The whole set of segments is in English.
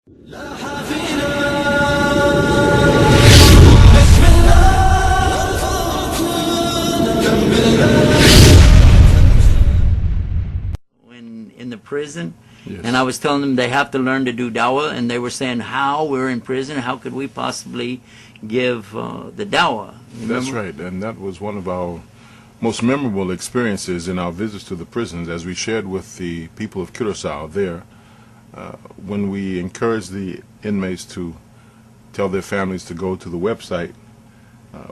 When in the prison, Yes. and I was telling them they have to learn to do dawah, and they were saying, how, we're in prison, how could we possibly give the dawah? That's right, and that was one of our most memorable experiences in our visits to the prisons, as we shared with the people of Curacao there, when we encouraged the inmates to tell their families to go to the website.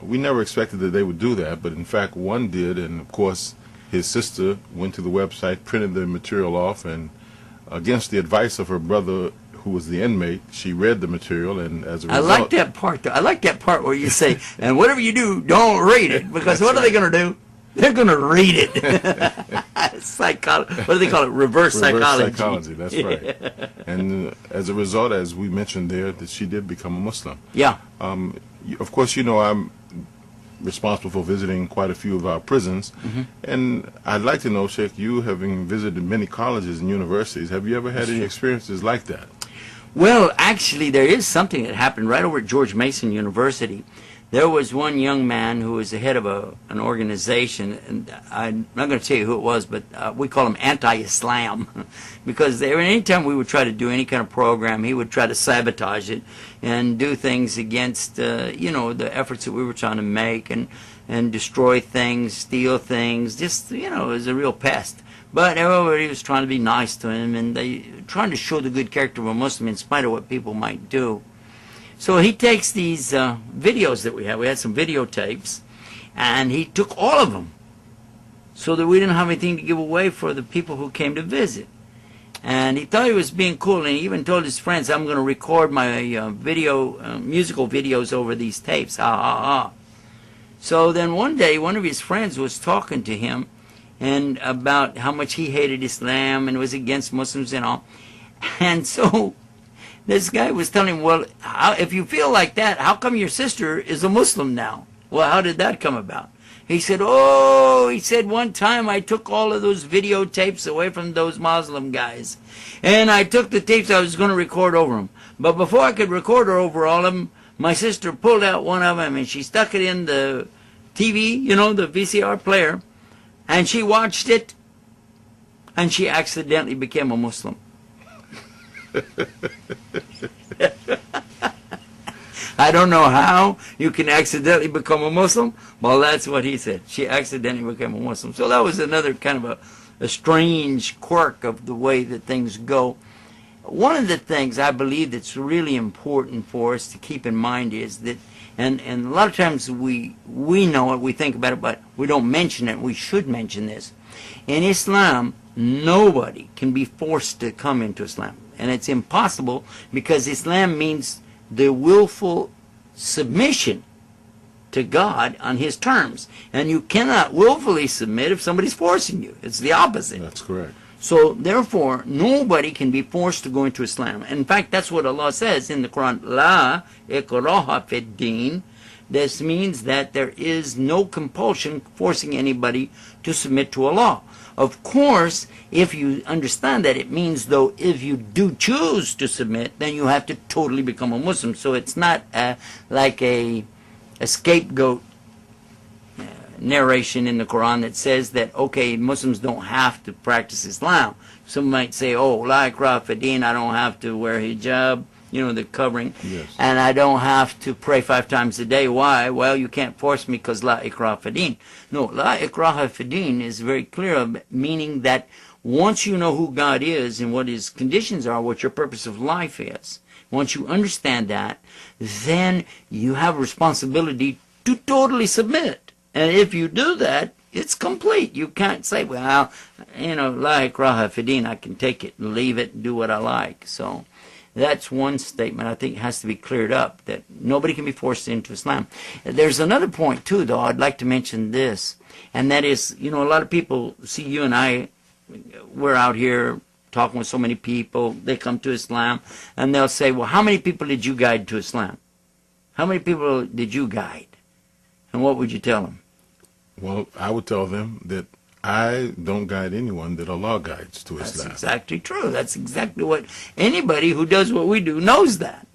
We never expected that they would do that, but in fact one did, and of course his sister went to the website, printed the material off, and against the advice of her brother, who was the inmate, she read the material, and as a result... I like that part, though. I like that part where you say, and whatever you do, don't read it, because what are they going to do? They're going to read it. What do they call it? Reverse psychology. Reverse psychology, that's right. And as a result, as we mentioned there, that she did become a Muslim. Yeah. Of course, you know, I'm responsible for visiting quite a few of our prisons, and I'd like to know, Sheikh, you having visited many colleges and universities, have you ever had any experiences like that? Well, actually, there is something that happened right over at George Mason University. There was one young man who was the head of an organization, and I'm not going to tell you who it was, but we call him anti-Islam, because anytime we would try to do any kind of program, he would try to sabotage it and do things against, the efforts that we were trying to make, and destroy things, steal things, just, it was a real pest. But everybody was trying to be nice to him, and they trying to show the good character of a Muslim in spite of what people might do. So he takes these videos that we had. We had some videotapes, and he took all of them so that we didn't have anything to give away for the people who came to visit. And he thought he was being cool, and he even told his friends, I'm going to record my musical videos over these tapes, ha ha ha. So then one day, one of his friends was talking to him and about how much he hated Islam and was against Muslims and all. And so this guy was telling him, well, if you feel like that, how come your sister is a Muslim now? Well, how did that come about? He said, one time I took all of those videotapes away from those Muslim guys. And I took the tapes I was going to record over them. But before I could record her over all of them, my sister pulled out one of them and she stuck it in the TV, the VCR player, and she watched it, and she accidentally became a Muslim. I don't know how you can accidentally become a Muslim. Well, that's what he said. She accidentally became a Muslim. So that was another kind of a strange quirk of the way that things go. One of the things I believe that's really important for us to keep in mind is that, and a lot of times we know it, we think about it, but we don't mention it. We should mention this. In Islam, nobody can be forced to come into Islam. And it's impossible, because Islam means the willful submission to God on His terms. And you cannot willfully submit if somebody's forcing you. It's the opposite. That's correct. So, therefore, nobody can be forced to go into Islam. In fact, that's what Allah says in the Quran, La ikraha fid din. This means that there is no compulsion forcing anybody to submit to Allah. Of course, if you understand that, it means, though, if you do choose to submit, then you have to totally become a Muslim. So it's not like a scapegoat narration in the Quran that says that, okay, Muslims don't have to practice Islam. Some might say, oh, la ikraha fid din, I don't have to wear hijab, the covering, yes, and I don't have to pray 5 times a day. Why? Well, you can't force me because la ikraha fid din. No, la ikraha fid din is very clear, meaning that once you know who God is and what His conditions are, what your purpose of life is, once you understand that, then you have a responsibility to totally submit. And if you do that, it's complete. You can't say, well, la ikraha fid din, I can take it and leave it and do what I like. So that's one statement I think has to be cleared up, that nobody can be forced into Islam. There's another point, too, though. I'd like to mention this, and that is, a lot of people see you and I, we're out here talking with so many people. They come to Islam, and they'll say, well, how many people did you guide to Islam? How many people did you guide? And what would you tell them? Well, I would tell them that I don't guide anyone that Allah guides to That's Islam. exactly true. That's exactly what anybody who does what we do knows that.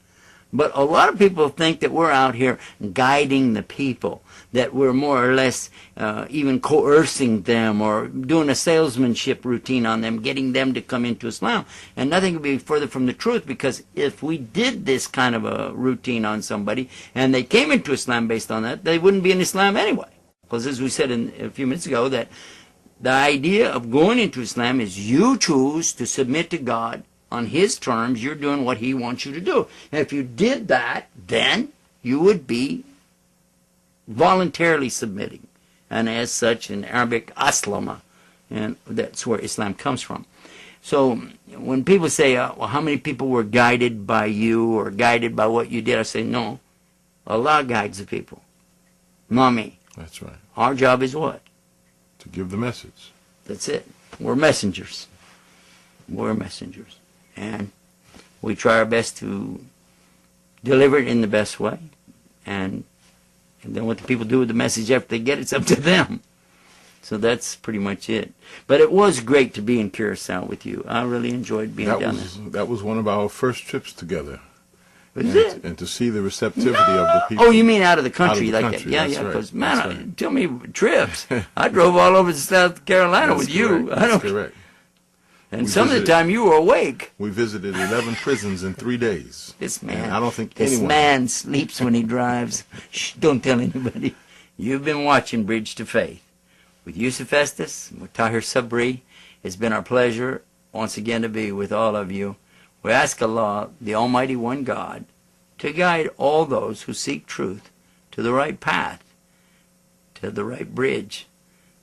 But a lot of people think that we're out here guiding the people, that we're more or less even coercing them or doing a salesmanship routine on them, getting them to come into Islam. And nothing could be further from the truth, because if we did this kind of a routine on somebody and they came into Islam based on that, they wouldn't be in Islam anyway. Because as we said a few minutes ago, that the idea of going into Islam is you choose to submit to God on His terms. You're doing what He wants you to do. And if you did that, then you would be voluntarily submitting. And as such, in Arabic, aslama. And that's where Islam comes from. So when people say, well, how many people were guided by you or guided by what you did? I say, no. Allah guides the people. Not me. That's right. Our job is what? To give the message. That's it. We're messengers. We're messengers. And we try our best to deliver it in the best way. And then what the people do with the message after they get it's up to them. So that's pretty much it. But it was great to be in Curacao with you. I really enjoyed being down there. That was one of our first trips together. Was it? And to see the receptivity of the people. Oh, you mean out of the country Out of the like country, that? Yeah, that's yeah. right. Because, That's man, right. tell me trips. I drove all over to South Carolina That's with you. correct. I don't, That's correct. and We some of the visited- time you were awake. We visited 11 prisons in 3 days. This man. And I don't think This anyone. man sleeps when he drives. Shh, don't tell anybody. You've been watching Bridge to Faith with Yusuf Estes, with Tahir Sabri. It's been our pleasure once again to be with all of you. We ask Allah, the Almighty One God, to guide all those who seek truth to the right path, to the right bridge,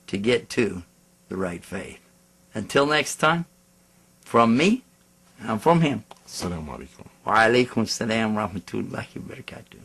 to get to the right faith. Until next time, from me and from him. Assalamu alaikum. Wa alaikum salam wa rahmatullahi wa barakatuh.